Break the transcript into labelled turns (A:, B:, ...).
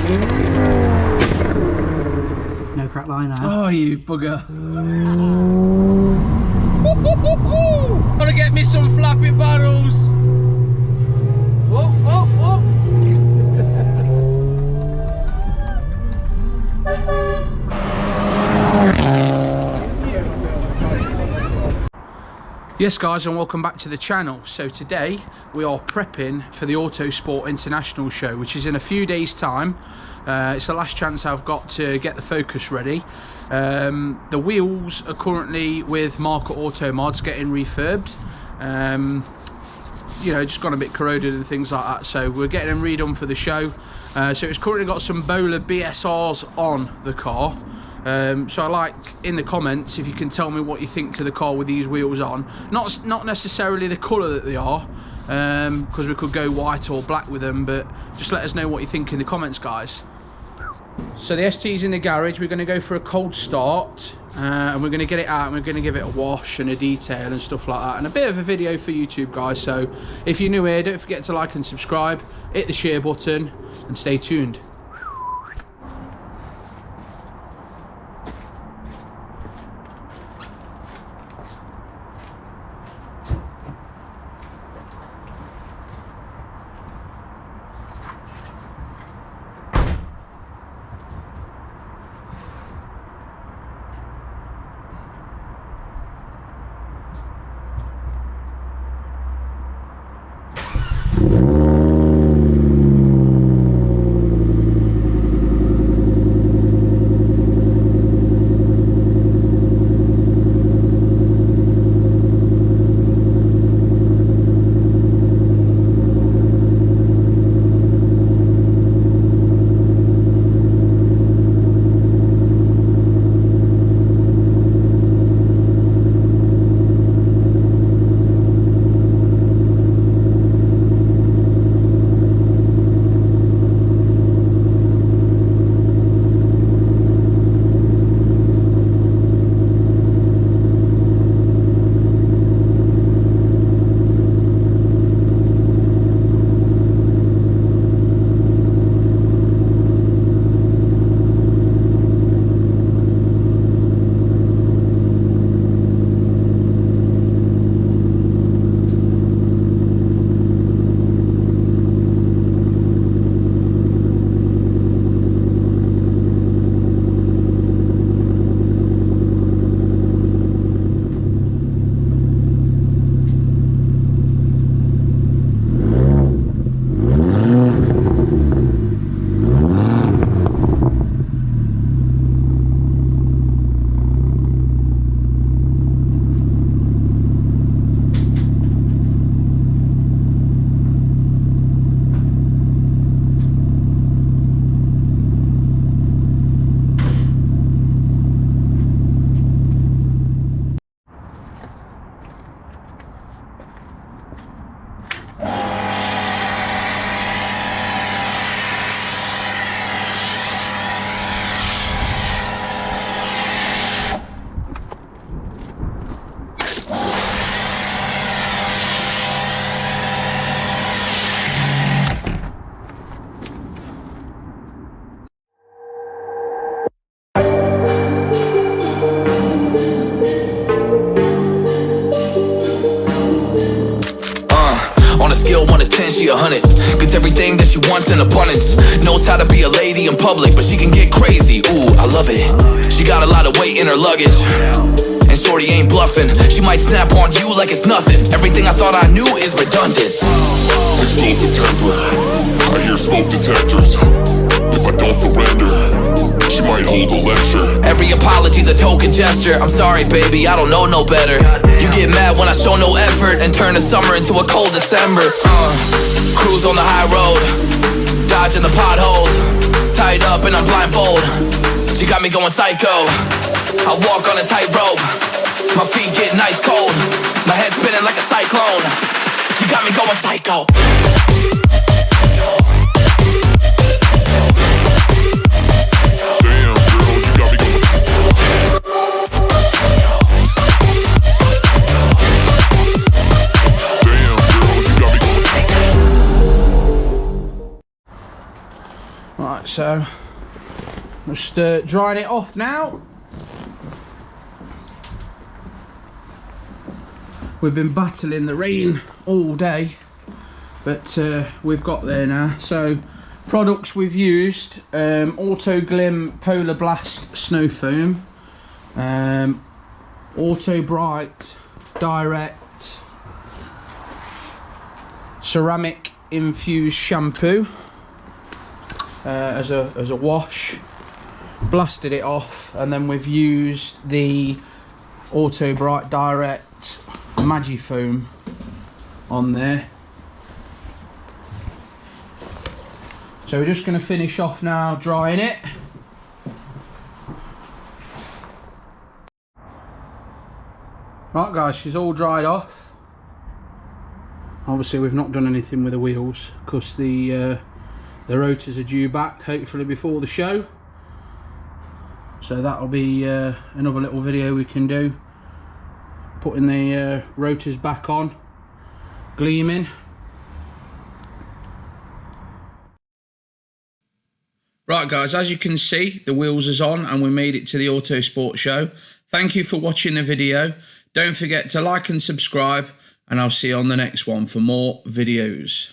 A: No crack line now.
B: Oh, you bugger. Gotta get me some flappy paddles. Whoa, whoa, whoa. Yes guys, and welcome back to the channel. So today we are prepping for the Autosport International show, which is in a few days time. It's the last chance I've got to get the Focus ready. The wheels are currently with Market Auto Mods getting refurbed. You know, just gone a bit corroded and things like that, so we're getting them redone for the show. So it's currently got some Bowler BSRs on the car. So I like in the comments if you can tell me what you think to the car with these wheels on. Not necessarily the colour that they are, because we could go white or black with them, but just let us know what you think in the comments, guys. So the ST's in the garage. We're going to go for a cold start, and we're going to get it out and we're going to give it a wash and a detail and stuff like that, and a bit of a video for YouTube, guys. So if you're new here, don't forget to like and subscribe, hit the share button and stay tuned.
C: Skill 1 to 10, she 100. Gets everything that she wants in abundance. Knows how to be a lady in public, but she can get crazy. Ooh, I love it. She got a lot of weight in her luggage, and shorty ain't bluffing. She might snap on you like it's nothing. Everything I thought I knew is redundant.
D: Explosive temper, I hear smoke detectors. If I don't surrender, she might hold a lecture.
C: Every apology's a token gesture. I'm sorry, baby, I don't know no better. You get mad when I show no effort and turn the summer into a cold December. Cruise on the high road, dodging the potholes, tied up and I'm blindfold. She got me going psycho. I walk on a tightrope, my feet getting ice cold, my head spinning like a cyclone. She got me going psycho.
B: Right, so just drying it off now. We've been battling the rain all day, but we've got there now. So products we've used: Auto Glim Polar Blast Snow Foam, Auto Bright Direct Ceramic Infused Shampoo as a wash. Blasted it off, and then we've used the Auto Bright Direct Magi Foam on there. So we're just going to finish off now drying it. Right guys, she's all dried off. Obviously we've not done anything with the wheels because the rotors are due back hopefully before the show. So that'll be another little video we can do, putting the rotors back on, gleaming. Right guys, as you can see, the wheels is on and we made it to the Autosport show. Thank you for watching the video. Don't forget to like and subscribe, and I'll see you on the next one for more videos.